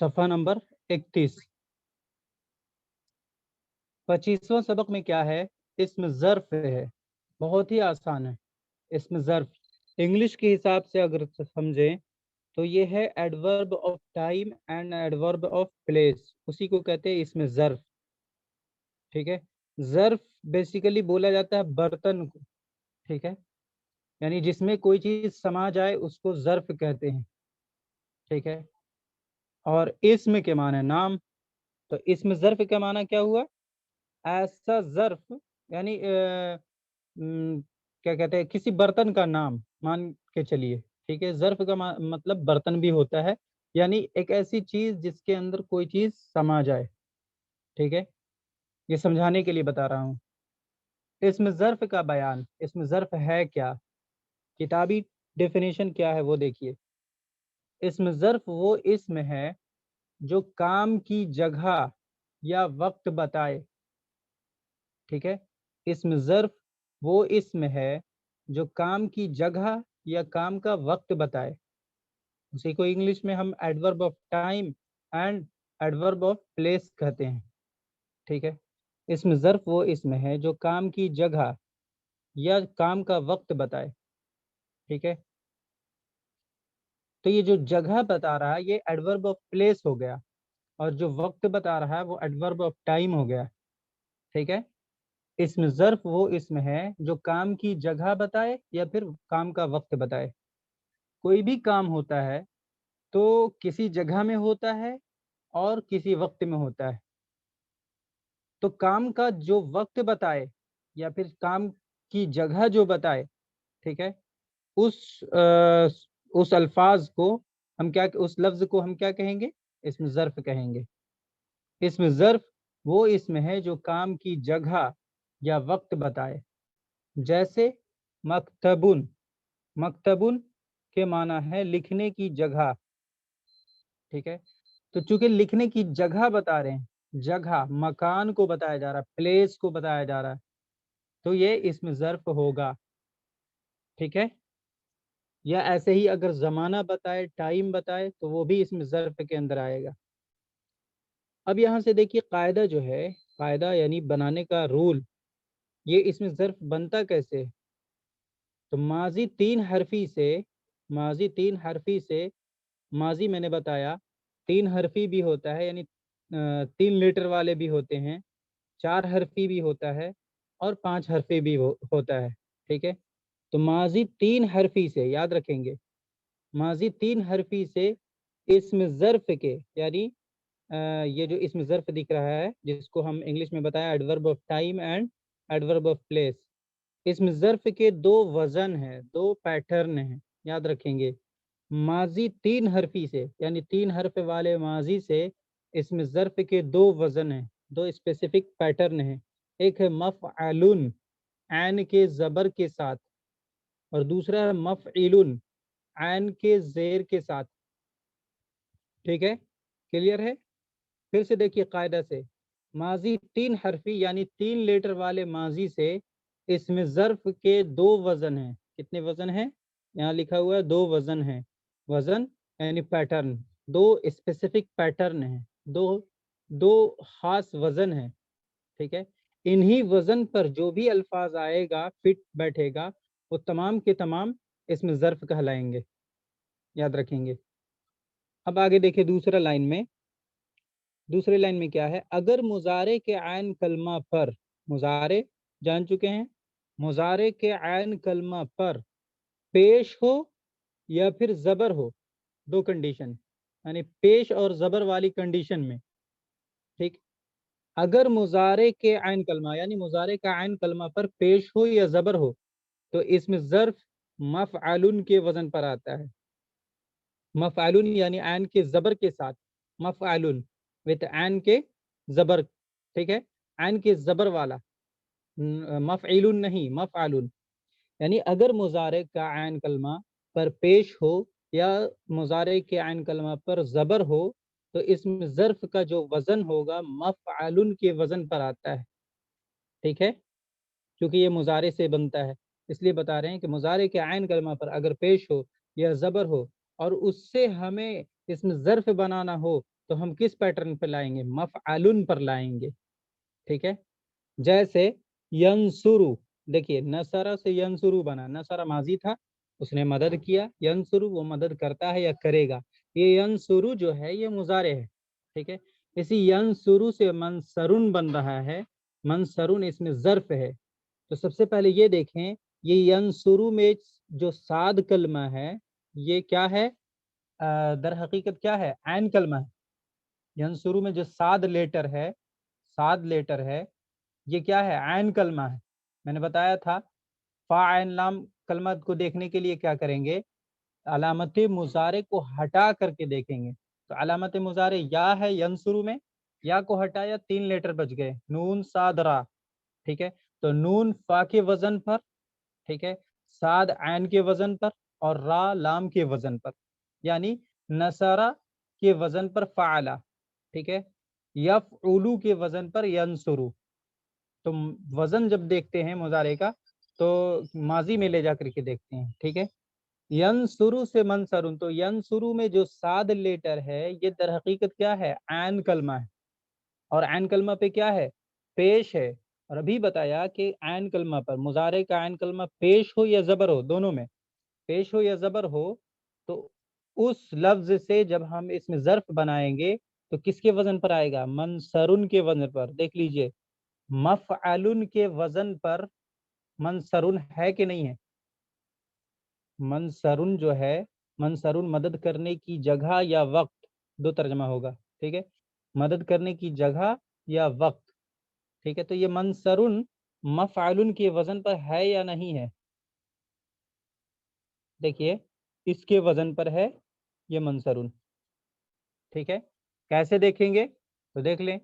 صفحہ نمبر 31۔ 25واں سبق میں کیا ہے؟ اسم ظرف ہے، بہت ہی آسان ہے۔ اسم ظرف انگلش کے حساب سے اگر سمجھیں تو یہ ہے adverb of time and adverb of place, اسی کو کہتے ہیں اسم ظرف۔ ٹھیک ہے، ظرف بیسیکلی بولا جاتا ہے برتن کو، ٹھیک ہے، یعنی جس میں کوئی چیز سما جائے اس کو ظرف کہتے ہیں، ٹھیک ہے۔ اور اسم کے معنی نام، تو اسم ظرف کا معنی کیا ہوا؟ ایسا ظرف، یعنی کیا کہتے ہیں، کسی برتن کا نام مان کے چلیے، ٹھیک ہے۔ ظرف کا مطلب برتن بھی ہوتا ہے، یعنی ایک ایسی چیز جس کے اندر کوئی چیز سما جائے، ٹھیک ہے۔ یہ سمجھانے کے لیے بتا رہا ہوں۔ اسم ظرف کا بیان، اسم ظرف ہے کیا، کتابی ڈیفینیشن کیا ہے وہ دیکھیے۔ اسم ظرف وہ اسم ہے جو کام کی جگہ یا وقت بتائے، ٹھیک ہے۔ اسم ظرف وہ اسم ہے جو کام کی جگہ یا کام کا وقت بتائے، اسی کو انگلش میں ہم adverb of time and adverb of place کہتے ہیں، ٹھیک ہے۔ اسم ظرف وہ اسم ہے جو کام کی جگہ یا کام کا وقت بتائے، ٹھیک ہے۔ تو یہ جو جگہ بتا رہا ہے یہ ایڈورب آف پلیس ہو گیا، اور جو وقت بتا رہا ہے وہ ایڈورب آف ٹائم ہو گیا، ٹھیک ہے۔ اسم ظرف وہ اسم ہے جو کام کی جگہ بتائے یا پھر کام کا وقت بتائے۔ کوئی بھی کام ہوتا ہے تو کسی جگہ میں ہوتا ہے اور کسی وقت میں ہوتا ہے، تو کام کا جو وقت بتائے یا پھر کام کی جگہ جو بتائے، ٹھیک ہے، اس الفاظ کو ہم کیا، اس لفظ کو ہم کیا کہیں گے؟ اسم ظرف کہیں گے۔ اسم ظرف وہ اسم ہے جو کام کی جگہ یا وقت بتائے، جیسے مکتبن، مکتبن کے معنی ہے لکھنے کی جگہ، ٹھیک ہے۔ تو چونکہ لکھنے کی جگہ بتا رہے ہیں، جگہ مکان کو بتایا جا رہا ہے، پلیس کو بتایا جا رہا ہے، تو یہ اسم ظرف ہوگا، ٹھیک ہے۔ یا ایسے ہی اگر زمانہ بتائے، ٹائم بتائے، تو وہ بھی اسم ظرف کے اندر آئے گا۔ اب یہاں سے دیکھیے قاعدہ جو ہے، قاعدہ یعنی بنانے کا رول، یہ اسم ظرف بنتا کیسے؟ تو ماضی تین حرفی سے، ماضی تین حرفی سے، ماضی میں نے بتایا تین حرفی بھی ہوتا ہے، یعنی 3 لیٹر والے بھی ہوتے ہیں، 4 حرفی بھی ہوتا ہے، اور 5 حرفی بھی ہوتا ہے، ٹھیک ہے۔ تو ماضی تین حرفی سے، یاد رکھیں گے، ماضی تین حرفی سے اسم ظرف کے، یعنی یہ جو اسم ظرف دکھ رہا ہے جس کو ہم انگلش میں بتایا adverb of time and adverb of place, اسم ظرف کے 2 وزن ہیں، 2 پیٹرن ہیں، یاد رکھیں گے۔ ماضی تین حرفی سے، یعنی 3 حرف والے ماضی سے اسم ظرف کے 2 وزن ہیں، 2 اسپیسیفک پیٹرن ہیں۔ ایک ہے مفعلن، عین کے زبر کے ساتھ، اور دوسرا ہے مفعلن، عین کے زیر کے ساتھ، ٹھیک ہے، کلیئر ہے۔ پھر سے دیکھیے قاعدہ سے، ماضی تین حرفی یعنی 3 لیٹر والے ماضی سے اسم ظرف کے 2 وزن ہیں۔ کتنے وزن ہیں؟ یہاں لکھا ہوا ہے 2 وزن ہیں، وزن یعنی پیٹرن، 2 اسپیسیفک پیٹرن ہیں، دو خاص وزن ہیں، ٹھیک ہے۔ انہی وزن پر جو بھی الفاظ آئے گا، فٹ بیٹھے گا، وہ تمام کے تمام اسم ظرف کہلائیں گے، یاد رکھیں گے۔ اب آگے دیکھیں دوسرا لائن میں، دوسرے لائن میں کیا ہے؟ اگر مضارع کے عین کلمہ پر، مضارع جان چکے ہیں، مضارع کے عین کلمہ پر پیش ہو یا پھر زبر ہو، 2 کنڈیشن، یعنی پیش اور زبر والی کنڈیشن میں، ٹھیک۔ اگر مضارع کے عین کلمہ یعنی مضارع کا عین کلمہ پر پیش ہو یا زبر ہو تو اسم ظرف مفعلن کے وزن پر آتا ہے۔ مفعلن یعنی عین کے زبر کے ساتھ، مفعلن وتھ عین کے زبر، ٹھیک ہے، عین کے زبر والا، مفعلن نہیں، مفعلن، یعنی اگر مضارع کا عین کلمہ پر پیش ہو یا مضارع کے عین کلمہ پر زبر ہو تو اسم ظرف کا جو وزن ہوگا مفعلن کے وزن پر آتا ہے، ٹھیک ہے، کیونکہ یہ مضارع سے بنتا ہے، اس لیے بتا رہے ہیں کہ مضارع کے عین کلمہ پر اگر پیش ہو یا زبر ہو اور اس سے ہمیں اسم ظرف بنانا ہو تو ہم کس پیٹرن پہ لائیں گے؟ مفعلن پر لائیں گے، ٹھیک ہے؟ جیسے ینصرو، دیکھیے نصرہ سے ینصرو بنا، نصرہ ماضی تھا، اس نے مدد کیا، ینصرو وہ مدد کرتا ہے یا کرے گا، یہ ینصرو جو ہے یہ مضارع ہے، ٹھیک ہے؟ اسی ینصرو سے منصرن بن رہا ہے، منصرن اس میں ظرف ہے۔ تو سب سے پہلے یہ دیکھیں، یہ ینصرو میں جو صاد کلمہ ہے یہ کیا ہے؟ در حقیقت کیا ہے؟ عین کلمہ ہے۔ ینصرو میں جو صاد لیٹر ہے، صاد لیٹر ہے، یہ کیا ہے؟ عین کلمہ ہے۔ میں نے بتایا تھا فا عین لام کلمہ کو دیکھنے کے لیے کیا کریں گے؟ علامت مضارع کو ہٹا کر کے دیکھیں گے۔ تو علامت مضارع یا ہے ینصرو میں، یا کو ہٹایا 3 لیٹر بچ گئے، نون صاد را، ٹھیک ہے؟ تو نون فا کے وزن پر، ٹھیک ہے، صاد عین کے وزن پر، اور را لام کے وزن پر، یعنی نصرہ کے وزن پر فعلا، ٹھیک ہے، یفعلو کے وزن پر ینصرو۔ تو وزن جب دیکھتے ہیں مضارع کا تو ماضی میں لے جا کر کے دیکھتے ہیں، ٹھیک ہے؟ ینصرو سے منصرن، تو ینصرو میں جو صاد لیٹر ہے یہ در حقیقت کیا ہے؟ عین کلمہ ہے، اور عین کلمہ پہ کیا ہے؟ پیش ہے۔ اور ابھی بتایا کہ عین کلمہ پر، مضارع کا عین کلمہ پیش ہو یا زبر ہو، دونوں میں پیش ہو یا زبر ہو، تو اس لفظ سے جب ہم اس میں ظرف بنائیں گے تو کس کے وزن پر آئے گا؟ منصرن کے وزن پر۔ دیکھ لیجئے مفعلن کے وزن پر منصرن ہے کہ نہیں ہے؟ منصرن جو ہے، منصرن مدد کرنے کی جگہ یا وقت، دو ترجمہ ہوگا، ٹھیک ہے؟ مدد کرنے کی جگہ یا وقت، ٹھیک ہے؟ تو یہ منصرن مفعلن کے وزن پر ہے یا نہیں ہے؟ دیکھیے اس کے وزن پر ہے یہ منصرن، ٹھیک ہے؟ کیسے دیکھیں گے؟ تو دیکھ لیں،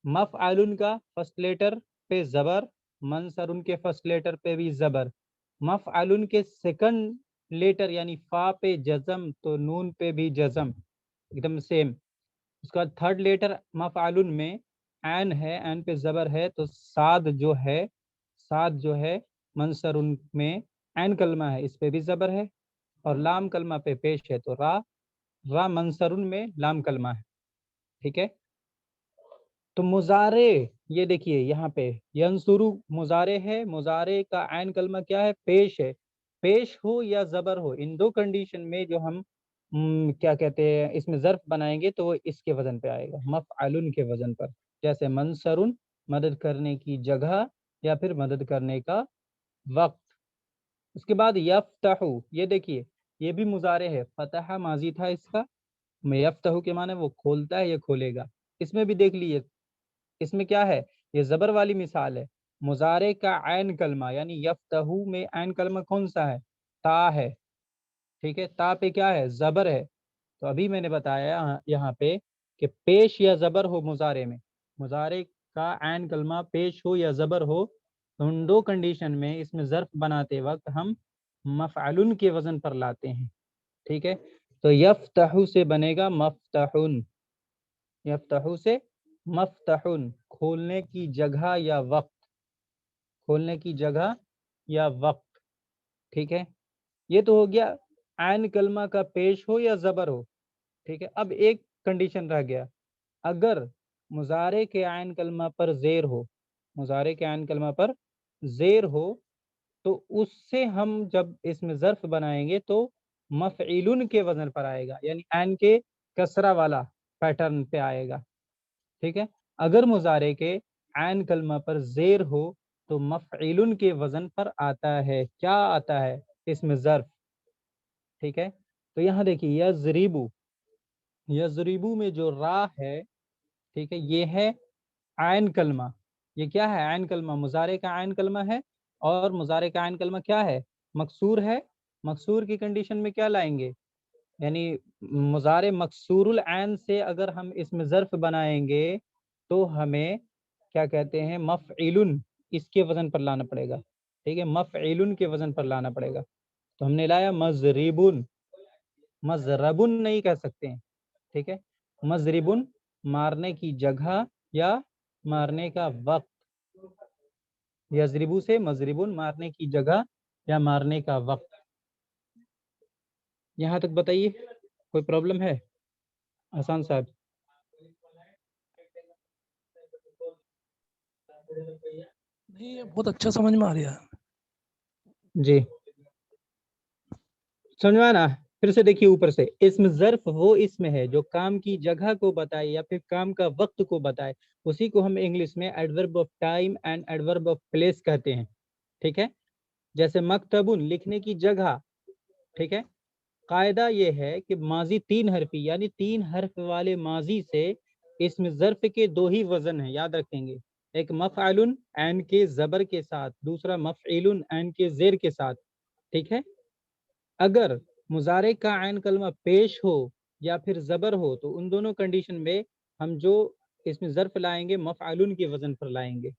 مفعلن کا فرسٹ لیٹر پہ زبر، منصرن کے فرسٹ لیٹر پہ بھی زبر، مفعلن کے سیکنڈ لیٹر یعنی فا پہ جزم تو نون پہ بھی جزم، ایک دم سیم۔ اس کا تھرڈ لیٹر مفعلن میں عین ہے، عین پہ زبر ہے، تو صاد جو ہے، صاد جو ہے منصرن میں عین کلمہ ہے، اس پہ بھی زبر ہے، اور لام کلمہ پہ پیش ہے، تو را، را منصرن میں لام کلمہ ہے، ٹھیک ہے؟ تو مضارع یہ دیکھیے یہاں پہ ینصرو مضارع ہے، مضارع کا عین کلمہ کیا ہے؟ پیش ہے۔ پیش ہو یا زبر ہو، ان دو کنڈیشن میں جو ہم کیا کہتے ہیں اس میں ظرف بنائیں گے تو وہ اس کے وزن پہ آئے گا، مفعلن کے وزن پر، جیسے منصرن مدد کرنے کی جگہ یا پھر مدد کرنے کا وقت۔ اس کے بعد یفتح، یہ دیکھیے یہ بھی مضارع ہے، فتح ماضی تھا اس کا، یفتح کے معنی وہ کھولتا ہے یا کھولے گا۔ اس میں بھی دیکھ لیجیے، اس میں کیا ہے؟ یہ زبر والی مثال ہے، مضارع کا عین کلمہ یعنی یفتح میں عین کلمہ کون سا ہے؟ تا ہے، ٹھیک ہے؟ تا پہ کیا ہے؟ زبر ہے۔ تو ابھی میں نے بتایا یہاں پہ کہ پیش یا زبر ہو مضارع میں، مضارع کا عین کلمہ پیش ہو یا زبر ہو، تو ان دو کنڈیشن میں اس میں ظرف بناتے وقت ہم مفعلن کے وزن پر لاتے ہیں، ٹھیک ہے؟ تو یفتح سے بنے گا مفتحن، یفتح سے مفتحن، کھولنے کی جگہ یا وقت، کھولنے کی جگہ یا وقت، ٹھیک ہے؟ یہ تو ہو گیا عین کلمہ کا پیش ہو یا زبر ہو، ٹھیک ہے؟ اب ایک کنڈیشن رہ گیا، اگر مضارع کے عین کلمہ پر زیر ہو، مضارع کے عین کلمہ پر زیر ہو، تو اس سے ہم جب اس میں ظرف بنائیں گے تو مفعلن کے وزن پر آئے گا، یعنی عین کے کسرہ والا پیٹرن پہ آئے گا، ٹھیک ہے؟ اگر مضارع کے عین کلمہ پر زیر ہو تو مفعلن کے وزن پر آتا ہے، کیا آتا ہے؟ اس میں ظرف، ٹھیک ہے؟ تو یہاں دیکھیے یضربو، یضربو میں جو را ہے، ٹھیک ہے، یہ ہے عین کلمہ، یہ کیا ہے؟ عین کلمہ، مضارع کا عین کلمہ ہے، اور مضارع کا عین کلمہ کیا ہے؟ مکسور ہے۔ مکسور کی کنڈیشن میں کیا لائیں گے؟ یعنی مضارع مکسور العین سے اگر ہم اس میں ظرف بنائیں گے تو ہمیں کیا کہتے ہیں؟ مفعلن، اس کے وزن پر لانا پڑے گا، ٹھیک ہے؟ مفعلن کے وزن پر لانا پڑے گا۔ تو ہم نے لایا مضربن، مضربن نہیں کہہ سکتے ہیں، ٹھیک ہے؟ مضربن مارنے کی جگہ یا مارنے کا وقت، یضربو سے مضربن مارنے کی جگہ یا مارنے کا وقت۔ یہاں تک بتائیے کوئی پرابلم ہے؟ حسان صاحب نہیں یہ بہت اچھا سمجھ میں آ رہا ہے. جی سمجھوانا. پھر سے دیکھیے اوپر سے، اسم ظرف وہ اسم ہے جو کام کی جگہ کو بتائے یا پھر کام کا وقت کو بتائے. اسی کو ہم انگلش میں adverb of time and adverb of place کہتے ہیں. ٹھیک ہے، جیسے مکتبن لکھنے کی جگہ. ٹھیک ہے، قاعدہ یہ ہے کہ ماضی 3 حرفی یعنی 3 حرف والے ماضی سے اسم ظرف کے 2 ہی وزن ہیں، یاد رکھیں گے. ایک مفعل عین کے زبر کے ساتھ، دوسرا مفعول عین کے زیر کے ساتھ. ٹھیک ہے، اگر مضارع کا عین کلمہ پیش ہو یا پھر زبر ہو تو ان دونوں کنڈیشن میں ہم جو اسم ظرف لائیں گے مفعول کے وزن پر لائیں گے،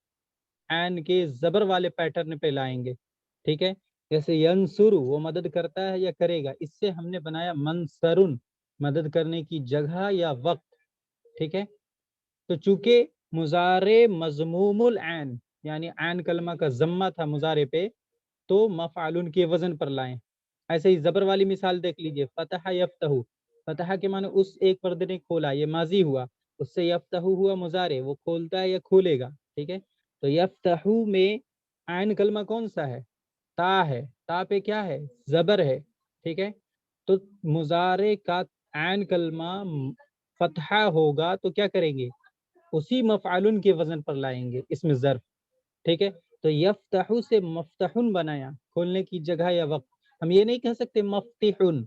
عین کے زبر والے پیٹرن پہ لائیں گے. ٹھیک ہے، جیسے ینصر وہ مدد کرتا ہے یا کرے گا، اس سے ہم نے بنایا منصرن مدد کرنے کی جگہ یا وقت. ٹھیک ہے، تو چونکہ مضارع مضموم العین یعنی عین کلمہ کا ضمہ تھا مضارع پہ، تو مفعول کے وزن پر لائیں. ایسے ہی زبر والی مثال دیکھ لیجئے، فتح یفتح. فتح کے معنی اس ایک پردے نے کھولا، یہ ماضی ہوا. اس سے یفتح ہوا مضارع، وہ کھولتا ہے یا کھولے گا. ٹھیک ہے، تو یفتح میں عین کلمہ کون سا ہے؟ تا ہے. تا پہ کیا ہے؟ زبر ہے. ٹھیک ہے، تو مضارع کا عین کلمہ فتحہ ہوگا تو کیا کریں گے؟ اسی مفعول کے وزن پر لائیں گے اسم ظرف. ٹھیک ہے، تو یفتح سے مفتحن بنایا، کھولنے کی جگہ یا وقت. ہم یہ نہیں کہہ سکتے مفتحن،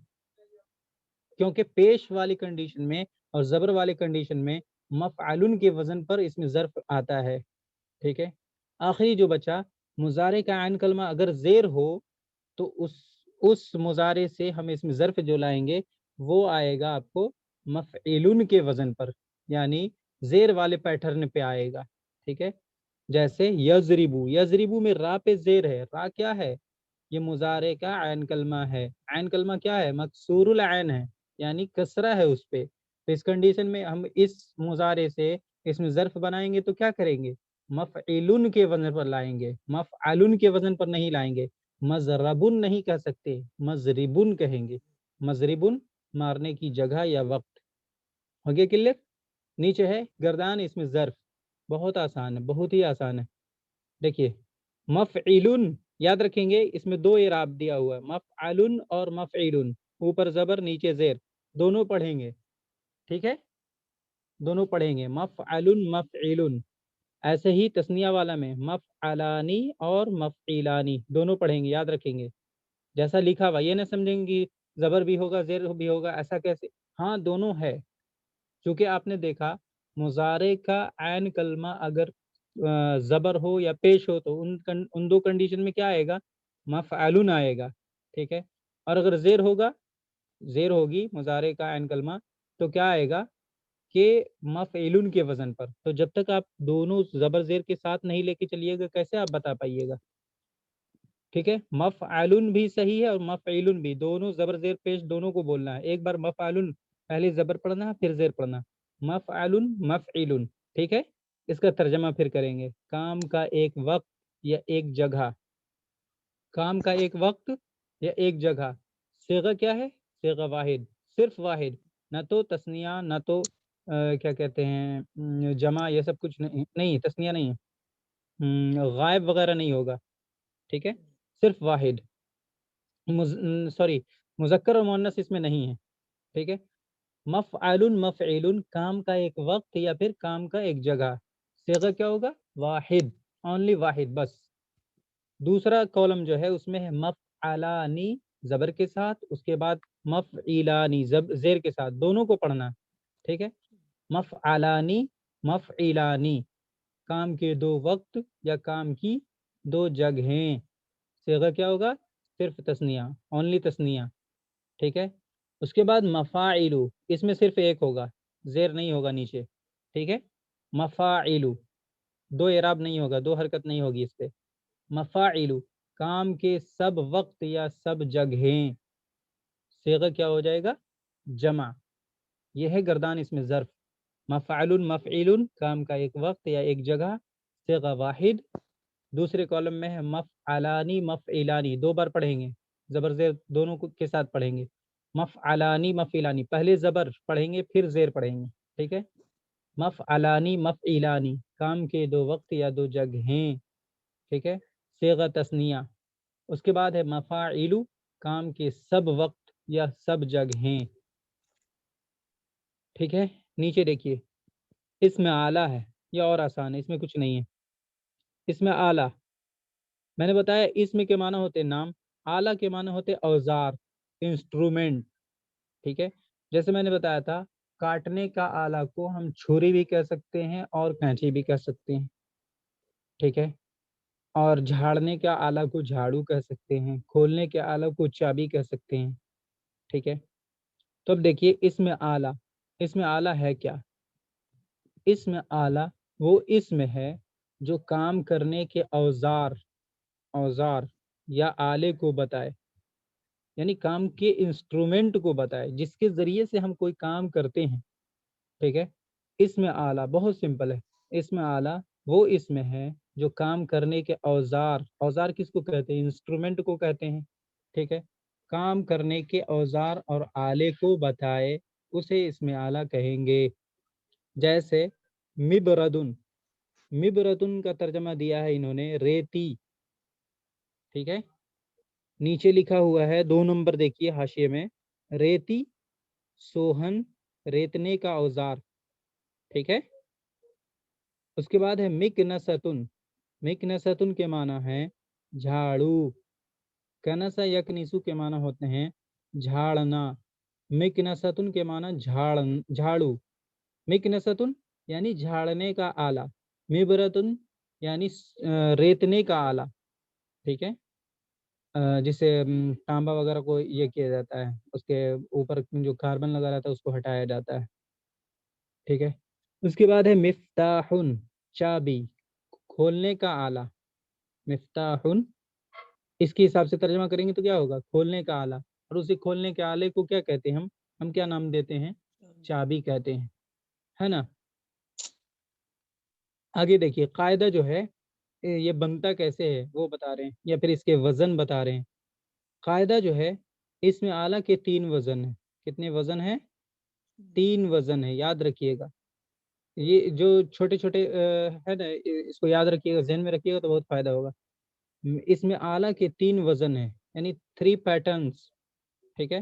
کیونکہ پیش والی کنڈیشن میں اور زبر والی کنڈیشن میں مفعول کے وزن پر اسم ظرف آتا ہے. ٹھیک ہے، آخری جو بچا مضارع کا عین کلمہ اگر زیر ہو تو اس مضارع سے ہم اسم ظرف جو لائیں گے وہ آئے گا آپ کو مفعول کے وزن پر، یعنی زیر والے پیٹرن پہ آئے گا. ٹھیک ہے، جیسے یضربو. یضربو میں را پہ زیر ہے. را کیا ہے؟ یہ مضارع کا عین کلمہ ہے. عین کلمہ کیا ہے؟ مکسور العین ہے، یعنی کسرہ ہے اس پہ. تو اس کنڈیشن میں ہم اس مضارع سے اسم ظرف بنائیں گے تو کیا کریں گے؟ مفعول کے وزن پر لائیں گے، مفعول کے وزن پر نہیں لائیں گے. مضربن نہیں کہہ سکتے، مضربن کہیں گے. مضربن مارنے کی جگہ یا وقت. ہو گیا کلیئر؟ نیچے ہے گردان اسم ظرف. بہت آسان ہے، بہت ہی آسان ہے. دیکھیے مفعول یاد رکھیں گے، اس میں 2 اعراب دیا ہوا ہے، مفعل اور مفعول. اوپر زبر نیچے زیر، دونوں پڑھیں گے. ٹھیک ہے، دونوں پڑھیں گے مفعل مفعول. ایسے ہی تثنیہ والا میں مفعلانی اور مفعلانی دونوں پڑھیں گے، یاد رکھیں گے. جیسا لکھا ہوا، یہ نہ سمجھیں گے زبر بھی ہوگا زیر بھی ہوگا، ایسا کیسے؟ ہاں دونوں ہے. چونکہ آپ نے دیکھا مضارع کا عین کلمہ اگر زبر ہو یا پیش ہو تو ان 2 کنڈیشن میں کیا آئے گا؟ مفعول آئے گا. ٹھیک ہے، اور اگر زیر ہوگا، زیر ہوگی مضارع کا عین کلمہ، تو کیا آئے گا کہ مفعول کے وزن پر. تو جب تک آپ دونوں زبر زیر کے ساتھ نہیں لے کے چلیے گا کیسے آپ بتا پائیے گا؟ ٹھیک ہے، مفعول بھی صحیح ہے اور مفعول بھی، دونوں زبر زیر پیش دونوں کو بولنا ہے. ایک بار مفعول پہلے زبر پڑھنا پھر زیر پڑھنا، مفعول مفعول. ٹھیک ہے، اس کا ترجمہ پھر کریں گے. کام کا ایک وقت یا ایک جگہ. کام کا ایک وقت یا ایک جگہ. صیغہ کیا ہے؟ صیغہ واحد، صرف واحد، نہ تو تثنیہ نہ تو کیا کہتے ہیں جمع، یہ سب کچھ نہیں، تثنیہ نہیں ہے، غائب وغیرہ نہیں ہوگا. ٹھیک ہے، صرف واحد. سوری، مذکر اور مؤنث اس میں نہیں ہے. ٹھیک ہے، مفعول مفعول، کام کا ایک وقت یا پھر کام کا ایک جگہ. صیغہ کیا ہوگا؟ واحد، اونلی واحد بس. دوسرا کالم جو ہے اس میں ہے مفعلانی زبر کے ساتھ، اس کے بعد مفعلانی زیر کے ساتھ، دونوں کو پڑھنا. ٹھیک ہے، مفعلانی مفعلانی، کام کے 2 وقت یا کام کی 2 جگہیں. صیغہ کیا ہوگا؟ صرف تثنیہ، اونلی تثنیہ. ٹھیک ہے، اس کے بعد مفاعل، اس میں صرف ایک ہوگا، زیر نہیں ہوگا نیچے. ٹھیک ہے، مفاعل 2 اعراب نہیں ہوگا، 2 حرکت نہیں ہوگی اس پہ. مفاعل، کام کے سب وقت یا سب جگہیں. صیغہ کیا ہو جائے گا؟ جمع. یہ ہے گردان اس میں ظرف. مفعل مفعول، کام کا ایک وقت یا ایک جگہ، صیغہ واحد. دوسرے کالم میں ہے مفعلانی مفعلانی، 2 بار پڑھیں گے، زبر زیر دونوں کے ساتھ پڑھیں گے. مفعلانی مفعلانی، پہلے زبر پڑھیں گے پھر زیر پڑھیں گے. ٹھیک ہے، مفعلانی مفعیلانی کام کے دو وقت یا دو جگہیں، ٹھیک ہے، صیغہ تثنیہ۔ اس کے بعد ہے مفاعلو کام کے سب وقت یا سب جگہیں، ٹھیک ہے۔ نیچے دیکھیے اس میں اعلیٰ ہے، یہ اور آسان ہے، اس میں کچھ نہیں ہے۔ اس میں اعلیٰ میں نے بتایا اس میں کے معنی ہوتے نام، اعلیٰ کے معنی ہوتے اوزار، انسٹرومنٹ، ٹھیک ہے۔ جیسے میں نے بتایا تھا کاٹنے کا آلہ کو ہم چھری بھی کہہ سکتے ہیں اور کینچی بھی کہہ سکتے ہیں، ٹھیک ہے۔ اور جھاڑنے کا آلہ کو جھاڑو کہہ سکتے ہیں، کھولنے کے آلہ کو چابی کہہ سکتے ہیں، ٹھیک ہے۔ تو اب دیکھیے اس میں آلہ، اس میں آلہ ہے کیا؟ اس میں آلہ وہ اسم ہے جو کام کرنے کے اوزار یا آلے کو بتائے، یعنی کام کے انسٹرومنٹ کو بتائے جس کے ذریعے سے ہم کوئی کام کرتے ہیں، ٹھیک ہے۔ اس میں آلہ بہت سمپل ہے، اس میں آلہ وہ اسم ہے جو کام کرنے کے اوزار کس کو کہتے ہیں؟ انسٹرومنٹ کو کہتے ہیں، ٹھیک ہے۔ کام کرنے کے اوزار اور آلے کو بتائے اسے اس میں آلہ کہیں گے۔ جیسے مبردن کا ترجمہ دیا ہے انہوں نے ریتی، ٹھیک ہے۔ نیچے لکھا ہوا ہے 2 نمبر دیکھیے حاشیے میں، ریتی سوہن ریتنے کا اوزار، ٹھیک ہے۔ اس کے بعد ہے مکنستن کے معنی ہے جھاڑو، کنسا یکنسو کے معنی ہوتے ہیں جھاڑنا، مکنستن کے معنی جھاڑو، مکنستن یعنی جھاڑنے کا آلہ، مبرتن یعنی ریتنے کا آلہ، ٹھیک ہے۔ جسے تانبا وغیرہ کو یہ کیا جاتا ہے، اس کے اوپر جو کاربن لگا رہتا ہے اس کو ہٹایا جاتا ہے، ٹھیک ہے۔ اس کے بعد ہے مفتاحن چابی، کھولنے کا آلہ، مفتاحن اس کے حساب سے ترجمہ کریں گے تو کیا ہوگا؟ کھولنے کا آلہ، اور اسے کھولنے کے آلے کو کیا کہتے ہیں؟ ہم کیا نام دیتے ہیں؟ چابی کہتے ہیں، ہے نا۔ آگے دیکھیے قاعدہ جو ہے یہ بنتا کیسے ہے وہ بتا رہے ہیں، یا پھر اس کے وزن بتا رہے ہیں۔ قاعدہ جو ہے اس میں آلہ کے 3 وزن ہیں۔ کتنے وزن ہیں؟ 3 وزن ہیں، یاد رکھیے گا۔ یہ جو چھوٹے چھوٹے ہے نا، اس کو یاد رکھیے گا، ذہن میں رکھیے گا تو بہت فائدہ ہوگا۔ اس میں آلہ کے 3 وزن ہیں، یعنی 3 پیٹرنس، ٹھیک ہے۔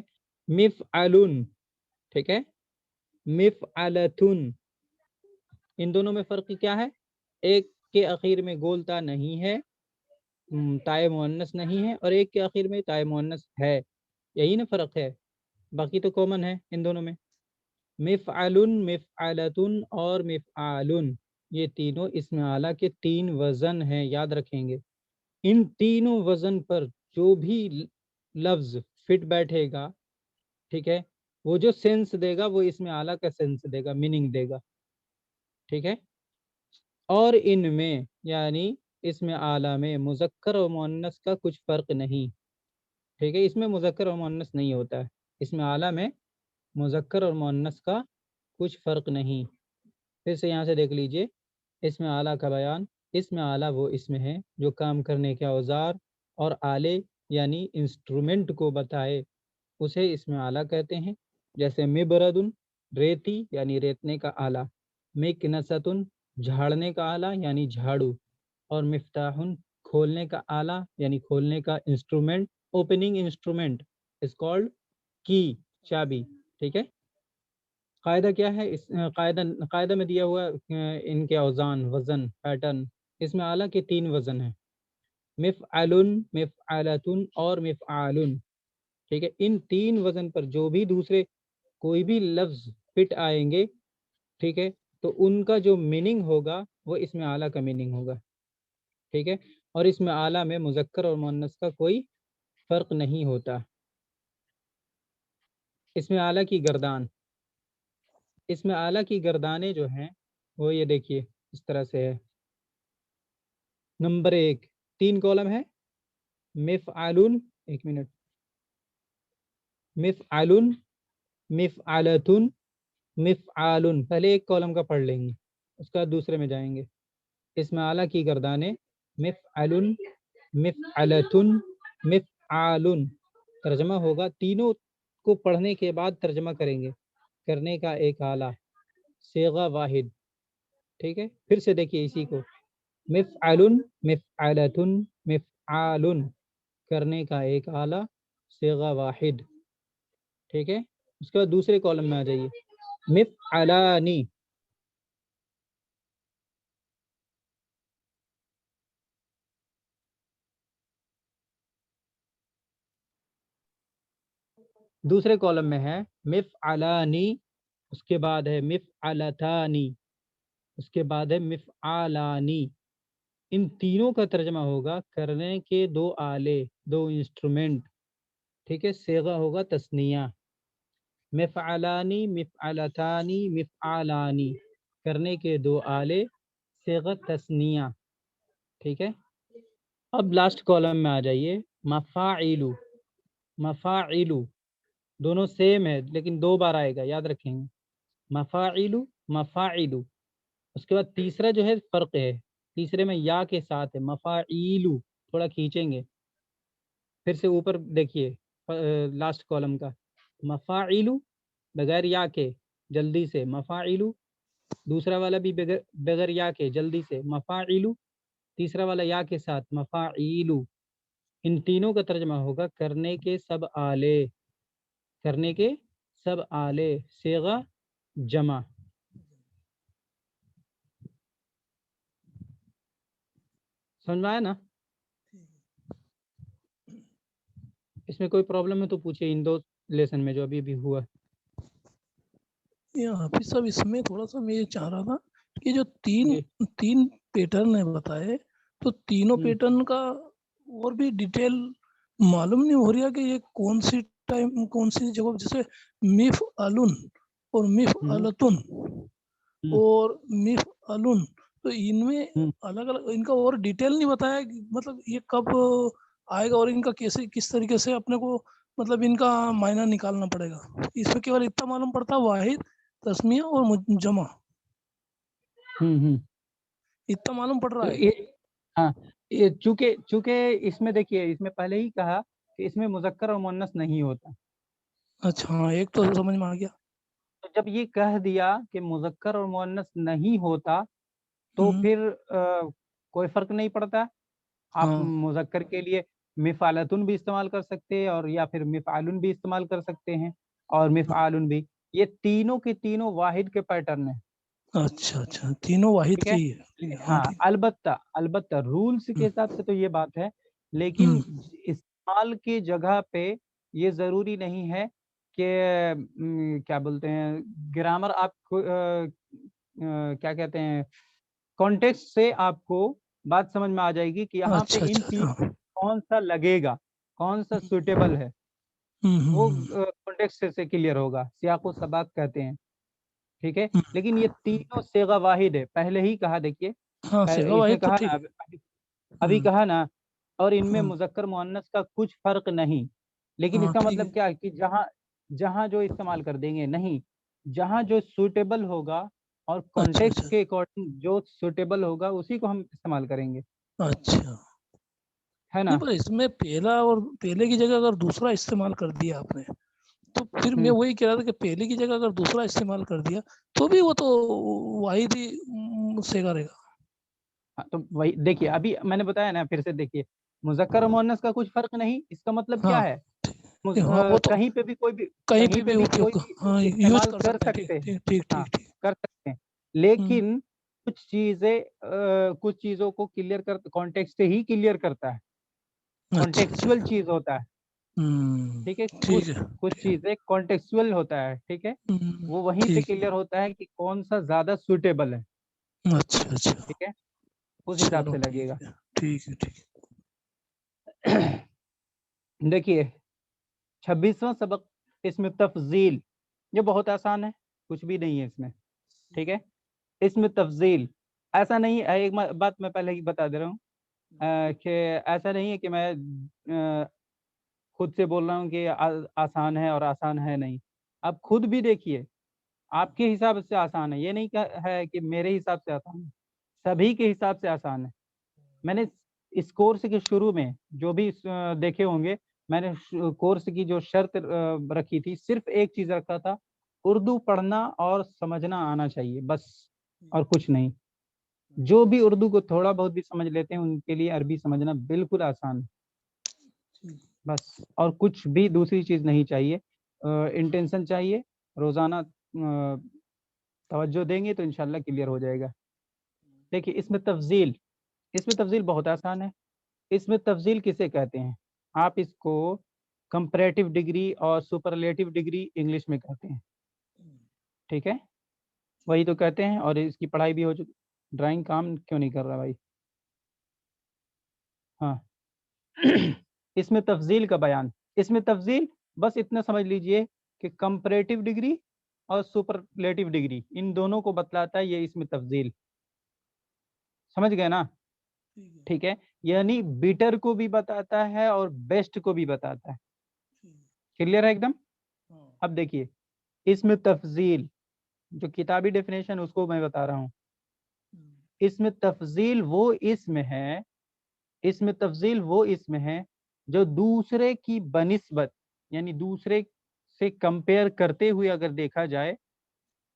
مفعلن، ٹھیک ہے، مفعلتن، ان دونوں میں فرق کیا ہے؟ ایک کے اخیر میں گولتا نہیں ہے، تائے مؤنث نہیں ہے، اور ایک کے آخر میں تائے مؤنث ہے، یہی نا فرق ہے، باقی تو کامن ہے ان دونوں میں۔ مفعلن، مفعلتن اور مفعالن، یہ تینوں اس میں آلہ کے 3 وزن ہیں، یاد رکھیں گے۔ ان تینوں وزن پر جو بھی لفظ فٹ بیٹھے گا، ٹھیک ہے، وہ جو سینس دے گا وہ اس میں آلہ کا سینس دے گا، میننگ دے گا، ٹھیک ہے۔ اور ان میں یعنی اس میں آلہ میں مذکر و مؤنث کا کچھ فرق نہیں، ٹھیک ہے۔ اس میں مذکر و مؤنث نہیں ہوتا ہے، اس میں آلہ میں مذکر اور مؤنث کا کچھ فرق نہیں۔ پھر سے یہاں سے دیکھ لیجئے اس میں آلہ کا بیان، اس میں آلہ وہ اسم ہے جو کام کرنے کے اوزار اور آلے یعنی انسٹرومنٹ کو بتائے اسے اس میں آلہ کہتے ہیں۔ جیسے مبردن ریتی یعنی ریتنے کا آلہ، مکنستن جھاڑنے کا آلہ یعنی جھاڑو، اور مفتاحن کھولنے کا آلہ یعنی کھولنے کا instrument, opening instrument is called کی، چابی، ٹھیک ہے۔ قاعدہ کیا ہے؟ اس قاعدہ میں دیا ہوا ان کے اوزان، وزن، پیٹرن، اس میں آلہ کے 3 وزن ہیں، مفعلن، مفعلتن اور مفعالن، ٹھیک ہے۔ ان 3 وزن پر جو بھی دوسرے کوئی بھی لفظ فٹ آئیں گے، ٹھیک ہے، تو ان کا جو میننگ ہوگا وہ اس میں آلہ کا میننگ ہوگا، ٹھیک ہے۔ اور اس میں آلہ میں مذکر اور مؤنث کا کوئی فرق نہیں ہوتا۔ اس میں آلہ کی گردان، اس میں آلہ کی گردانیں جو ہیں وہ یہ دیکھیے اس طرح سے ہے۔ نمبر 1 3 کالم ہے، مفعلن، ایک منٹ، مفعلن، مفعلتن، مفعالن، پہلے ایک کالم کا پڑھ لیں گے اس کا دوسرے میں جائیں گے۔ اس میں آلہ کی گردانیں مفعلن، مفعلتن، مفعالن، ترجمہ ہوگا، تینوں کو پڑھنے کے بعد ترجمہ کریں گے۔ کرنے کا ایک آلہ، صیغہ واحد، ٹھیک ہے، پھر سے دیکھیے اسی کو، مفعلن، مفعلتن، مفعالن، کرنے کا ایک آلہ، صیغہ واحد، ٹھیک ہے. اس کے بعد دوسرے کالم میں آ جائیے، مفعلانی، دوسرے کالم میں ہے مفعلانی، اس کے بعد ہے مفعلتانی، اس کے بعد ہے مفعالانی. ان تینوں کا ترجمہ ہوگا کرنے کے دو آلے، دو انسٹرومنٹ، ٹھیک ہے. صیغہ ہوگا تثنیہ، مفعلانی، مفعلتانی، مفعالانی، کرنے کے دو آلے، صیغہ تثنیہ، ٹھیک ہے. اب لاسٹ کالم میں آ جائیے، مفاعلو، مفاعلو، دونوں سیم ہے لیکن دو بار آئے گا، یاد رکھیں گے، مفاعلو، مفاعلو. اس کے بعد تیسرا جو ہے فرق ہے، تیسرے میں یا کے ساتھ ہے، مفاعیلو، تھوڑا کھینچیں گے، پھر سے اوپر دیکھیے لاسٹ کالم کا، مفاعیلو بغیر یا کے، جلدی سے، مفاعیلو، دوسرا والا بھی بغیر یا کے، جلدی سے، مفاعیلو، تیسرا والا یا کے ساتھ، مفاعیلو. ان تینوں کا ترجمہ ہوگا کرنے کے سب آلے، کرنے کے سب آلے، صیغہ جمع. سمجھ میں آیا نا؟ اس میں کوئی پرابلم ہے تو پوچھیے، ان دو لیسن میں جو ابھی بھی ہوا. یہ حافظ صاحب اس میں تھوڑا سا میں یہ چاہ رہا تھا کہ جو جی تین پیٹرن ہے بتائے، تو تینوں پیٹرن کا اور بھی ڈیٹیل معلوم نہیں ہو رہی ہے کہ یہ کون سی ٹائم، کون سی جگہ، جیسے میف الن اور میف التن اور میف الن، تو ان میں الگ الگ ان کا اور ڈیٹیل نہیں بتایا کہ مطلب یہ کب آئے گا اور ان کا کیسے کس طریقے سے اپنے کو مطلب ان کا معنی نکالنا پڑے گا. اس میں کیول اتنا معلوم پڑتا واحد، تسمیہ اور جمع، اتنا معلوم پڑ رہا ہے. ہاں، چونکہ اس میں دیکھیے، اس میں پہلے ہی کہا کہ اس میں مذکر اور مؤنث نہیں ہوتا. اچھا ہاں، ایک تو سمجھ میں آ گیا. تو جب یہ کہہ دیا کہ مذکر اور مؤنث نہیں ہوتا تو پھر کوئی فرق نہیں پڑتا. آپ ہاں مذکر کے لیے مفعلتن بھی استعمال کر سکتے ہیں، اور یا پھر مفعلن بھی استعمال کر سکتے ہیں، اور مفعالن بھی. یہ تینوں کے تینوں واحد کے پیٹرن ہیں. اچھا اچھا، تینوں واحد ٹھیک کے ہے، ہی ہے. ہاں ہاں، ٹھیک. البتہ رولز کے حساب سے تو یہ بات ہے، لیکن استعمال کی جگہ پہ یہ ضروری نہیں ہے کہ کیا بولتے ہیں، گرامر آپ کو کیا کہتے ہیں، کانٹیکسٹ سے آپ کو بات سمجھ میں آ جائے گی کہ یہاں پہ اچھا ان اچھا تینوں اچھا. میں کون سا لگے گا، کون سا سوٹیبل ہے، وہ کانٹیکسٹ سے کلیئر ہوگا، سیاق و سباق کہتے ہیں. ٹھیک ہے، لیکن یہ تینوں صیغہ واحد ہے، پہلے ہی کہا. دیکھیے ہاں صیغہ اس میں واحد تو کہا ٹھیک. نا، ابھی کہا نا، اور ان میں ہاں مذکر مؤنث کا کچھ فرق نہیں. لیکن اس ہاں کا ٹھیک ہے. مطلب کیا ہے کہ جہاں جو استعمال کر دیں گے نہیں، جہاں جو سوٹیبل ہوگا اور اچھا کانٹیکسٹ اچھا کے اکارڈنگ جو سوٹیبل ہوگا اسی کو ہم استعمال کریں گے، اچھا. ہے نا. نہیں پر اس میں پہلا اور پہلے کی جگہ اگر دوسرا استعمال کر دیا آپ نے، تو پھر میں وہی کہہ رہا تھا کہ پہلے کی جگہ اگر دوسرا استعمال کر دیا تو بھی وہ تو واحد ہی صیغہ رہے گا. تو وہی دیکھیے، ابھی میں نے بتایا نا، پھر سے دیکھیے، مذکر اور مؤنث کا کچھ فرق نہیں. اس کا مطلب ہاں کیا ہے، ہاں وہ تو کہیں پہ بھی کہیں کہیں پہ بھی کوئی اپیوگ بھی ہاں یوز استعمال کر کر ہیں. ٹھیک سکتے ہیں. ٹھیک ٹھیک ہاں، ٹھیک ٹھیک. کر سکتے ہیں، لیکن کچھ چیزوں کو کلیئر کانٹیکسٹ ہی کلیئر کرتا ہے، اچھا اچھا. کانٹیکسچوئل چیز ہوتا ہے. ٹھیک ہے، ٹھیک ہے. کچھ چیزیں کانٹیکسچوئل ہوتا ہے. ٹھیک ہے، وہ وہیں سے ٹھیک. کلیئر ہوتا ہے کہ کون سا زیادہ سوٹیبل ہے. اچھا اچھا. ٹھیک ہے، اس حساب چلو سے ٹھیک لگے گا. ہے. ٹھیک ہے ٹھیک. دیکھیے 26واں سبق، اس میں تفضیل، یہ بہت آسان ہے، کچھ بھی نہیں ہے اس میں. ٹھیک ہے، اس میں تفضیل ایسا نہیں ہے. ایک بات میں پہلے ہی بتا دے رہا ہوں کہ ایسا نہیں ہے کہ میں خود سے بول رہا ہوں کہ آسان ہے اور آسان ہے نہیں. آپ خود بھی دیکھیے، آپ کے حساب سے آسان ہے، یہ نہیں ہے کہ میرے حساب سے آسان ہے، سبھی کے حساب سے آسان ہے. میں نے اس کورس کے شروع میں جو بھی دیکھے ہوں گے، میں نے کورس کی جو شرط رکھی تھی، صرف ایک چیز رکھا تھا، اردو پڑھنا اور سمجھنا آنا چاہیے، بس، اور کچھ نہیں. جو بھی اردو کو تھوڑا بہت بھی سمجھ لیتے ہیں ان کے لیے عربی سمجھنا بالکل آسان ہے، بس اور کچھ بھی دوسری چیز نہیں چاہیے، انٹینشن چاہیے، روزانہ توجہ دیں گے تو انشاءاللہ کلیئر ہو جائے گا۔ دیکھیے اس میں تفضیل بہت آسان ہے۔ اس میں تفضیل کسے کہتے ہیں؟ آپ اس کو کمپریٹو ڈگری اور سپرلیٹو ڈگری انگلش میں کہتے ہیں، ٹھیک ہے، وہی تو کہتے ہیں، اور اس کی پڑھائی بھی ہو چکی۔ ڈرائنگ کام کیوں نہیں کر رہا بھائی؟ ہاں اس میں تفضیل کا بیان، اس میں تفضیل بس اتنا سمجھ لیجئے کہ کمپریٹو ڈگری اور سپرلیٹو ڈگری ان دونوں کو بتلاتا ہے یہ اس میں تفضیل، سمجھ گئے نا؟ ٹھیک ہے، یعنی بیٹر کو بھی بتاتا ہے اور بیسٹ کو بھی بتاتا ہے، کلیئر ہے ایک دم؟ اب دیکھیے اس میں تفضیل جو کتابی ڈیفینیشن اس کو میں بتا رہا ہوں، اس میں تفضیل وہ اسم ہے، اس میں تفضیل وہ اسم ہے جو دوسرے کی بنسبت، یعنی دوسرے سے کمپیئر کرتے ہوئے اگر دیکھا جائے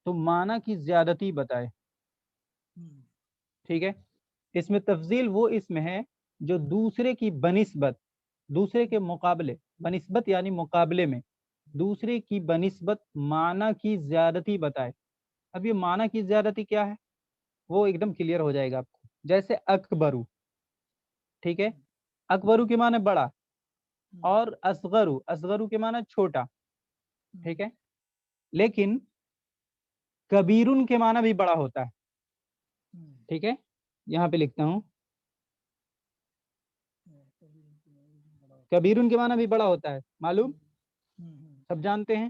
تو معنی کی زیادتی بتائے، ٹھیک ہے، اس میں تفضیل وہ اسم ہے جو دوسرے کی بنسبت، دوسرے کے مقابلے، بنسبت یعنی مقابلے میں دوسرے کی بنسبت معنی کی زیادتی بتائے۔ اب یہ معنی کی زیادتی کیا ہے وہ ایک دم کلیئر ہو جائے گا آپ کو، جیسے اکبرو، ٹھیک ہے، اکبرو کے معنی بڑا، اور اصغرو کے معنی چھوٹا، ٹھیک ہے، لیکن کبیرن کے معنی بھی بڑا ہوتا ہے، ٹھیک ہے، یہاں پہ لکھتا ہوں، کبیرن کے معنی بھی بڑا ہوتا ہے، معلوم، سب جانتے ہیں،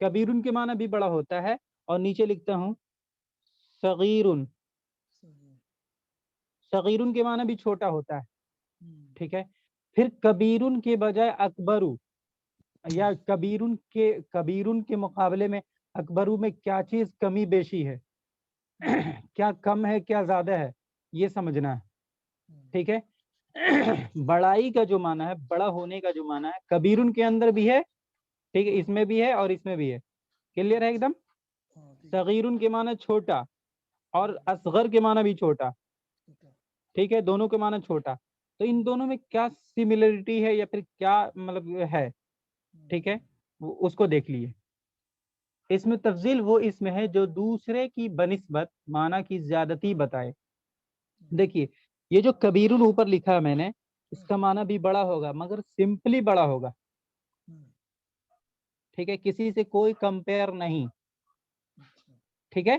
کبیرن کے معنی بھی بڑا ہوتا ہے، اور نیچے لکھتا ہوں صغیرن، صغیرن کے معنی بھی چھوٹا ہوتا ہے، ٹھیک ہے، پھر کبیرن کے بجائے اکبرو، یا کبیرن کے مقابلے میں اکبرو میں کیا چیز کمی بیشی ہے، کیا کم ہے کیا زیادہ ہے، یہ سمجھنا ہے، ٹھیک ہے، بڑائی کا جو معنی ہے، بڑا ہونے کا جو معنی ہے، کبیرن کے اندر بھی ہے، ٹھیک ہے، اس میں بھی ہے اور اس میں بھی ہے، کلیئر ہے ایک دم؟ صغیرن کے معنی چھوٹا اور اصغر کے معنی بھی چھوٹا، ٹھیک ہے، دونوں کے معنی چھوٹا، تو ان دونوں میں کیا سملرٹی ہے یا پھر کیا مطلب ہے، ٹھیک ہے، اس کو دیکھ لیے۔ اس میں تفضیل وہ اسم ہے جو دوسرے کی بنسبت معنی کی زیادتی بتائے۔ دیکھیے یہ جو کبیرن اوپر لکھا ہے میں نے، اس کا معنی بھی بڑا ہوگا مگر سمپلی بڑا ہوگا، ٹھیک ہے، کسی سے کوئی کمپیئر نہیں، ٹھیک ہے،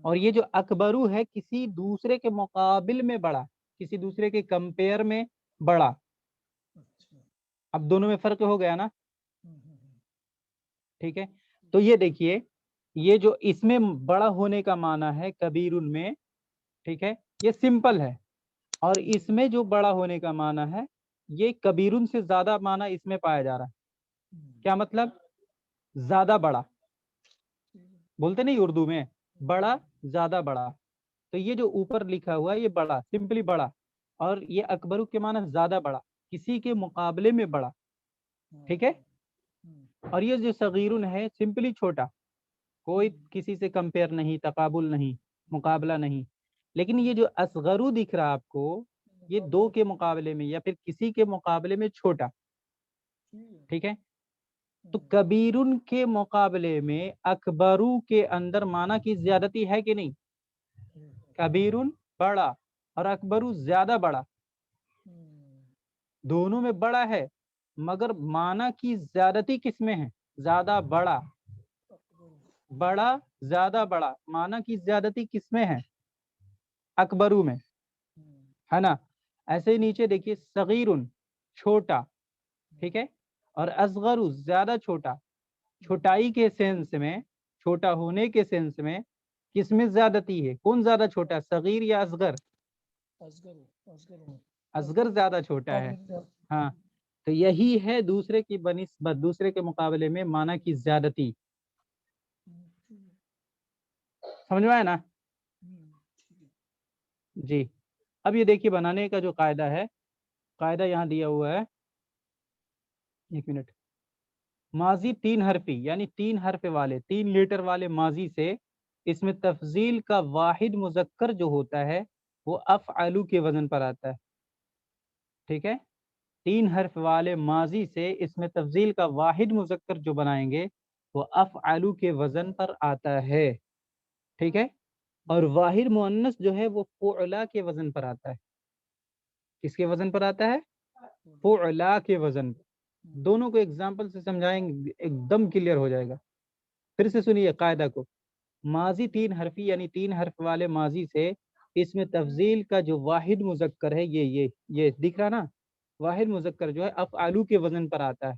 اور یہ جو اکبرو ہے کسی دوسرے کے مقابل میں بڑا، کسی دوسرے کے کمپیئر میں بڑا، اب دونوں میں فرق ہو گیا نا، ٹھیک ہے، تو یہ دیکھیے یہ جو اس میں بڑا ہونے کا معنی ہے کبیرن میں، ٹھیک ہے، یہ سمپل ہے، اور اس میں جو بڑا ہونے کا معنی ہے یہ کبیرن سے زیادہ معنی اس میں پایا جا رہا ہے، کیا مطلب؟ زیادہ بڑا، بولتے نہیں اردو میں بڑا، زیادہ بڑا، تو یہ جو اوپر لکھا ہوا ہے یہ بڑا، سمپلی بڑا، اور یہ اکبرو کے معنی زیادہ بڑا، کسی کے مقابلے میں بڑا، ٹھیک ہے، اور یہ جو صغیرن ہے سمپلی چھوٹا، کوئی کسی سے کمپیئر نہیں، تقابل نہیں، مقابلہ نہیں، لیکن یہ جو اصغرو دکھ رہا آپ کو یہ دو کے مقابلے میں یا پھر کسی کے مقابلے میں چھوٹا، ٹھیک ہے، تو کبیرن کے مقابلے میں اکبرو کے اندر معنی کی زیادتی ہے کہ نہیں؟ کبیرن بڑا اور اکبرو زیادہ بڑا، دونوں میں بڑا ہے مگر معنی کی زیادتی کس میں ہے؟ زیادہ بڑا، بڑا زیادہ بڑا، معنی کی زیادتی کس میں ہے؟ اکبرو میں، ہے نا؟ ایسے ہی نیچے دیکھیے صغیرن چھوٹا، ٹھیک ہے، اور اصغر زیادہ چھوٹا، چھوٹائی کے سینس میں، چھوٹا ہونے کے سینس میں کس میں زیادتی ہے؟ کون زیادہ چھوٹا ہے، صغیر یا اصغر؟ اصغر زیادہ چھوٹا ہے، ہاں، تو یہی ہے دوسرے کی بنسبت، دوسرے کے مقابلے میں معنی کی زیادتی، سمجھ میں آیا نا؟ جی، اب یہ دیکھیے بنانے کا جو قاعدہ ہے، قاعدہ یہاں دیا ہوا ہے، ایک منٹ، ماضی تین حرفی یعنی تین حرف والے، 3 لیٹر والے ماضی سے اس میں تفضیل کا واحد مذکر جو ہوتا ہے وہ افعلو کے وزن پر آتا ہے. ٹھیک ہے, 3 حرف والے ماضی سے اس میں تفضیل کا واحد مذکر جو بنائیں گے وہ افعلو کے وزن پر آتا ہے. ٹھیک ہے, اور واحد مؤنث جو ہے وہ فعلا کے وزن پر آتا ہے. کس کے وزن پر آتا ہے؟ فعلا کے وزن پر. دونوں کو ایگزامپل سے سمجھائیں گے ایک دم کلیئر ہو جائے گا. پھر سے سنیے قاعدہ کو. ماضی 3 حرفی یعنی 3 حرف والے ماضی سے اس میں تفضیل کا جو واحد مذکر ہے یہ دکھ رہا نا, واحد مذکر جو ہے افعلو کے وزن پر آتا ہے.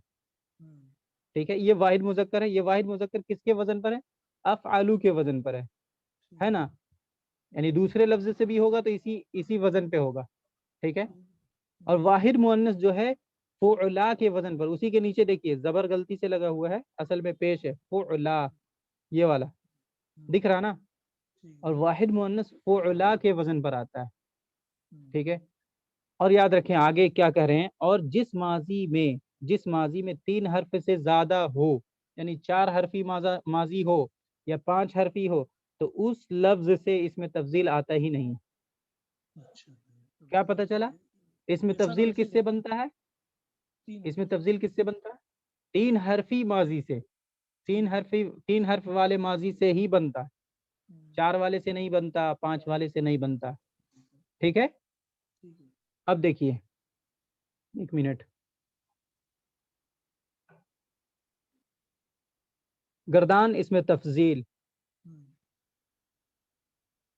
ٹھیک ہے, یہ واحد مذکر ہے. یہ واحد مذکر کس کے وزن پر ہے؟ افعلو کے وزن پر ہے نا. یعنی دوسرے لفظ سے بھی ہوگا تو اسی وزن پہ ہوگا. ٹھیک ہے, اور واحد مؤنث جو ہے فعلا کے وزن پر. اسی کے نیچے دیکھیے زبر غلطی سے لگا ہوا ہے, اصل میں پیش ہے فعلا, یہ والا دکھ رہا نا. اور واحد مؤنث فعلا کے وزن پر آتا ہے. ٹھیک ہے, اور یاد رکھیں آگے کیا کہہ رہے ہیں. اور جس ماضی میں 3 حرف سے زیادہ ہو, یعنی 4 حرفی ماضی ہو یا 5 حرفی ہو, تو اس لفظ سے اس میں تفضیل آتا ہی نہیں. کیا پتہ چلا؟ اس میں تفضیل کس سے بنتا ہے؟ اس میں تفضیل کس سے بنتا ہے؟ 3 حرفی ماضی سے. 3 حرف والے ماضی سے ہی بنتا, 4 والے سے نہیں بنتا, 5 والے سے نہیں بنتا. ٹھیک ہے, اب دیکھیے 1 منٹ. گردان اس میں تفضیل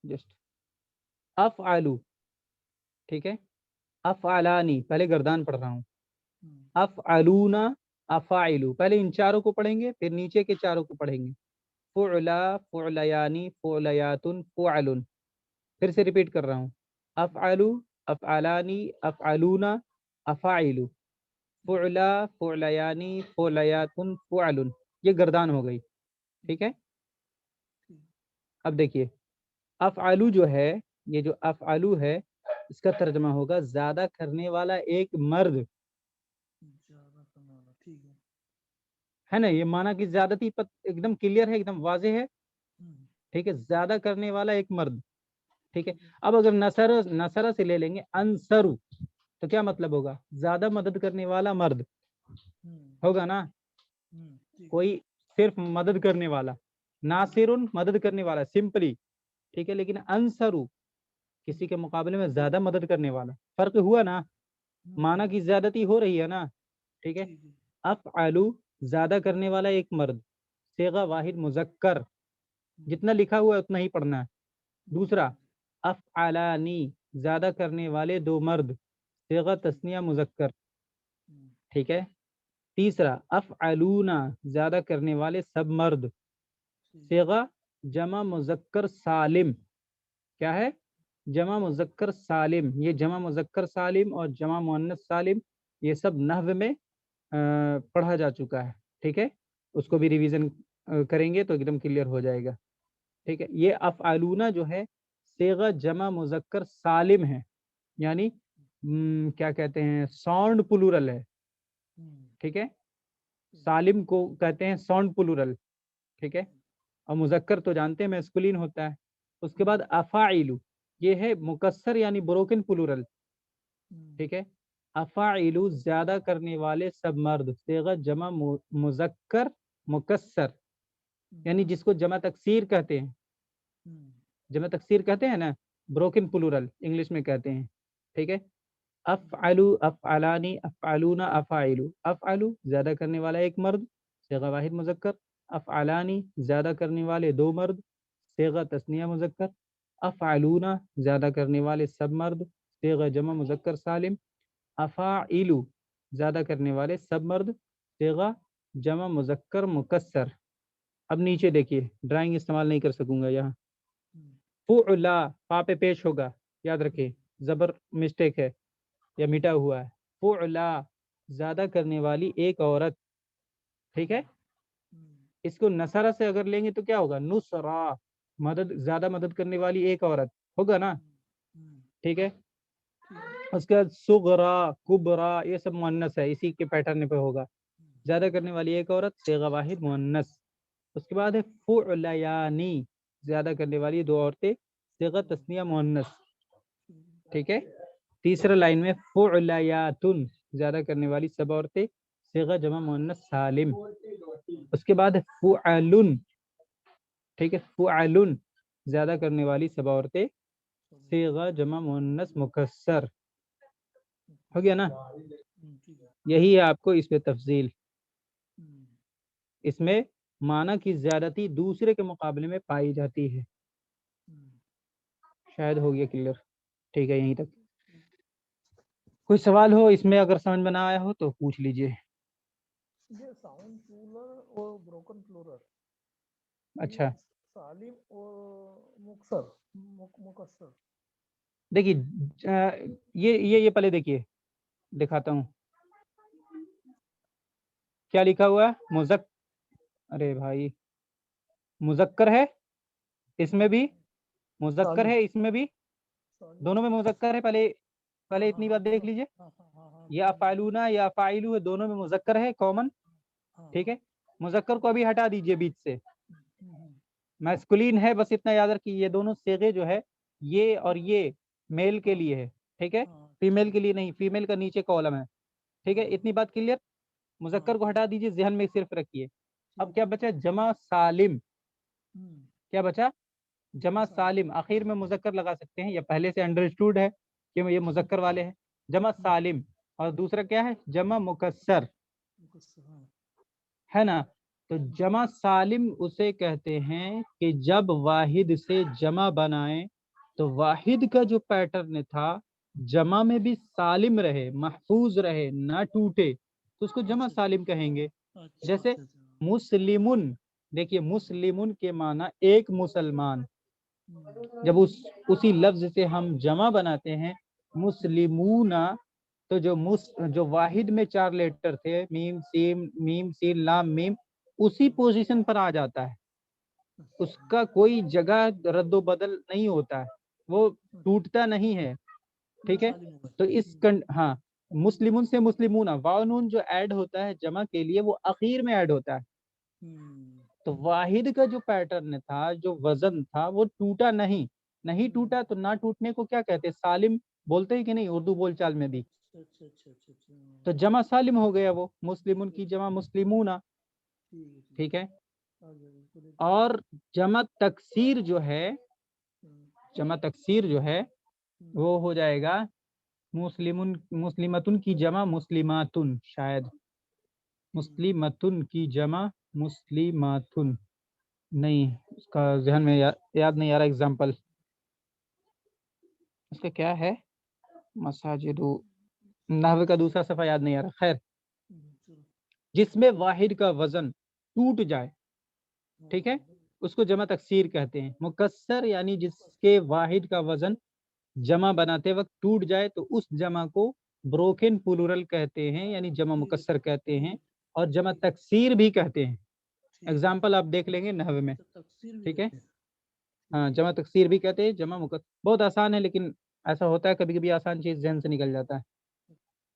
جسٹ افعلو. ٹھیک ہے, افعلانی, پہلے گردان پڑھ رہا ہوں. افعلونا, افاعلو, پہلے ان چاروں کو پڑھیں گے پھر نیچے کے چاروں کو پڑھیں گے. فعلا, فعلیانی, فعلیاتن, فعلن. پھر سے ریپیٹ کر رہا ہوں. افعلو, افعلانی, افعلونا, افاعلو. فعلا, فعلیانی, فعلیاتن, فعلن. یہ گردان ہو گئی. ٹھیک ہے, اب دیکھیے افعلو جو ہے, یہ جو افعلو ہے اس کا ترجمہ ہوگا زیادہ کرنے والا ایک مرد. ہے نا, یہ معنی کی زیادتی ایک دم کلیئر ہے, ایک دم واضح ہے. ٹھیک ہے, زیادہ کرنے والا ایک مرد. ٹھیک ہے, اب اگر نصرہ سے لے لیں گے انصرو, تو کیا مطلب ہوگا؟ زیادہ مدد کرنے والا مرد ہوگا نا. کوئی صرف مدد کرنے والا, ناصرن مدد کرنے والا سمپلی. ٹھیک ہے, لیکن انصرو کسی کے مقابلے میں زیادہ مدد کرنے والا. فرق ہوا نا, معنی کی زیادتی ہو رہی ہے نا. ٹھیک ہے, افعلو زیادہ کرنے والا ایک مرد, صیغہ واحد مذکر, جتنا لکھا ہوا ہے اتنا ہی پڑھنا ہے. دوسرا افعلانی زیادہ کرنے والے 2 مرد, صیغہ تثنیہ مذکر. ٹھیک ہے, تیسرا افعلونا زیادہ کرنے والے سب مرد, صیغہ جمع مذکر سالم. کیا ہے؟ جمع مذکر سالم. یہ جمع مذکر سالم اور جمع مؤنث سالم یہ سب نحو میں پڑھا جا چکا ہے. ٹھیک ہے, اس کو بھی ریویژن کریں گے تو ایک دم کلیئر ہو جائے گا. ٹھیک ہے, یہ افعلونا جو ہے صیغہ جمع مذکر سالم ہے, یعنی کیا کہتے ہیں, ساؤنڈ پلورل ہے. ٹھیک ہے, سالم کو کہتے ہیں ساؤنڈ پلورل. ٹھیک ہے, اور مذکر تو جانتے ہیں میسکولین ہوتا ہے. اس کے بعد افاعلو, یہ ہے مکسر یعنی بروکن پلورل. ٹھیک ہے, افاعلو زیادہ کرنے والے سب مرد, صیغہ جمع مذکر مکسر, یعنی جس کو جمع تکسیر کہتے ہیں. جمع تکسیر کہتے ہیں نا, بروکن پلورل انگلش میں کہتے ہیں. ٹھیک ہے, افعلو, افعلانی, افعلونا, افاعلو. افعلو زیادہ کرنے والا ایک مرد, صیغہ واحد مذکر. افعلانی زیادہ کرنے والے 2 مرد, صیغہ تثنیہ مذکر. افعلونا زیادہ کرنے والے سب مرد, صیغہ جمع مذکر سالم. افاعلو زیادہ کرنے والے سب مرد, صیغہ جمع مذکر مکسر. اب نیچے دیکھیے, ڈرائنگ استعمال نہیں کر سکوں گا یہاں. فعلا پا پہ پیش ہوگا, یاد رکھیں زبر مسٹیک ہے یا مٹا ہوا ہے. فعلا زیادہ کرنے والی ایک عورت. ٹھیک ہے, اس کو نصرہ سے اگر لیں گے تو کیا ہوگا؟ نصرہ, مدد, زیادہ مدد کرنے والی ایک عورت ہوگا نا. ٹھیک ہے, اس کے بعد صغرا, کبرا, یہ سب مؤنث ہے, اسی کے پیٹرن پہ ہوگا. زیادہ کرنے والی ایک عورت, صیغہ واحد مؤنث. اس کے بعد ہے فعلیانی زیادہ کرنے والی 2 عورتیں، صیغہ تثنیہ مؤنث، ٹھیک ہے. تیسرا لائن میں فعلیاتن، زیادہ کرنے والی سب عورتیں، صیغہ جمع مؤنث سالم. اس کے بعد فعلن، ٹھیک ہے، فعلن، زیادہ کرنے والی سب عورتیں، صیغہ جمع مؤنث مکسر. ہو گیا نا. یہی ہے آپ کو اس پہ تفصیل. اس میں معنی کی زیادتی دوسرے کے مقابلے میں پائی جاتی ہے. شاید ہو گیا کلیئر. ٹھیک ہے، یہیں تک. کوئی سوال ہو اس میں، اگر سمجھ میں نہ آیا ہو تو پوچھ لیجئے. یہ ساؤنڈ پلورل اور بروکن پلورل، اچھا سالم اور مکسر. دیکھیے یہ پہلے دیکھیے، دکھاتا ہوں کیا لکھا ہوا ہے. ارے بھائی، مذکر ہے اس میں بھی، مذکر ہے اس میں بھی، دونوں میں مذکر ہے. پہلے اتنی بات دیکھ لیجئے. یا فاعلونا یا فاعلو ہے، دونوں میں مذکر ہے کامن. ٹھیک ہے، مذکر کو ابھی ہٹا دیجئے بیچ سے، میسکولین ہے، بس اتنا یاد رکھیے یہ دونوں صیغے جو ہے یہ اور یہ میل کے لیے ہے. ٹھیک ہے، فیمیل کے لیے نہیں، فیمیل کا نیچے کالم ہے. ٹھیک ہے، اتنی بات کلیئر. مذکر کو ہٹا دیجئے، ذہن میں صرف رکھیے. اب کیا بچا؟ جمع سالم. کیا بچا؟ جمع سالم. آخر میں مذکر لگا سکتے ہیں، یا پہلے سے انڈرسٹوڈ ہے کہ یہ مذکر والے ہیں. جمع سالم. اور دوسرا کیا ہے؟ جمع مکسر، ہے نا. تو جمع سالم اسے کہتے ہیں کہ جب واحد سے جمع بنائیں تو واحد کا جو پیٹرن تھا جمع میں بھی سالم رہے، محفوظ رہے، نہ ٹوٹے، تو اس کو جمع سالم کہیں گے. جیسے مسلمن، دیکھیے مسلمن کے معنی ایک مسلمان. جب اسی لفظ سے ہم جمع بناتے ہیں مسلمون، تو جو واحد میں 4 لیٹر تھے، میم سین لام میم، اسی پوزیشن پر آ جاتا ہے. اس کا کوئی جگہ رد و بدل نہیں ہوتا ہے، وہ ٹوٹتا نہیں ہے. ٹھیک ہے، تو ہاں، مسلمون سے مسلمون، واو نون جو ایڈ ہوتا ہے جمع کے لیے وہ اخیر میں ایڈ ہوتا ہے. تو واحد کا جو پیٹرن تھا، جو وزن تھا، وہ ٹوٹا نہیں ٹوٹا. تو نہ ٹوٹنے کو کیا کہتے ہیں؟ سالم بولتے ہیں کہ نہیں اردو بول چال میں بھی. تو جمع سالم ہو گیا وہ، مسلمون کی جمع مسلمون. ٹھیک ہے. اور جمع تکسیر جو ہے، وہ ہو جائے گا مسلمتن کی جمع مسلماتن. شاید مسلمتن کی جمع مسلماتن، نہیں اس کا ذہن میں یاد نہیں آ رہا. ایگزامپل اس کا کیا ہے؟ مساجد، نحو کا دوسرا صفحہ یاد نہیں آ رہا. خیر، جس میں واحد کا وزن ٹوٹ جائے، ٹھیک ہے، اس کو جمع تکسیر کہتے ہیں. مکسر یعنی جس کے واحد کا وزن جمع بناتے وقت ٹوٹ جائے تو اس جمع کو بروکن پلورل کہتے ہیں، یعنی جمع مکسر کہتے ہیں، اور جمع تکسیر بھی کہتے ہیں. ایگزامپل آپ دیکھ لیں گے نحو میں. ٹھیک ہے، ہاں، جمع تکسیر بھی کہتے ہیں، جمع مکسر. بہت آسان ہے، لیکن ایسا ہوتا ہے کبھی کبھی آسان چیز ذہن سے نکل جاتا ہے.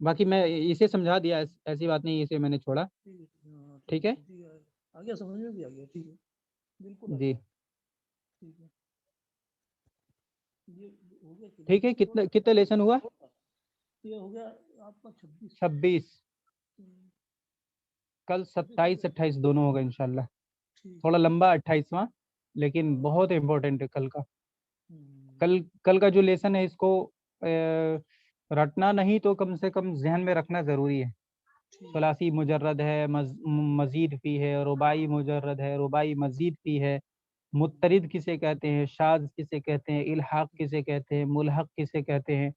باقی میں اسے سمجھا دیا، ایسی بات نہیں اسے میں نے چھوڑا. ٹھیک ہے آگے سمجھ میں بھی آ گیا. ٹھیک ہے، بالکل جی. ٹھیک ہے. کتنا لیسن ہوا؟ یہ ہو گیا آپ کا 26. کل 27 28 دونوں ہوگا انشاءاللہ. تھوڑا لمبا 28واں، لیکن بہت امپورٹنٹ ہے کل کا. کل کا جو لیسن ہے اس کو رٹنا نہیں تو کم سے کم ذہن میں رکھنا ضروری ہے. ثلاثی مجرد ہے، مزید فی ہے، رباعی مجرد ہے، رباعی مزید فی ہے، مترد کسے کہتے ہیں، شاذ کسے کہتے ہیں، الحاق کسے کہتے ہیں، ملحق کسے کہتے ہیں،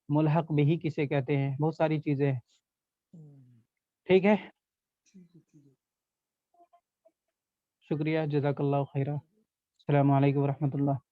ملحق بہی کسے کہتے ہیں. بہت ساری چیزیں ہیں. ٹھیک ہے، شکریہ، جزاک اللہ خیرہ. السلام علیکم ورحمۃ اللہ.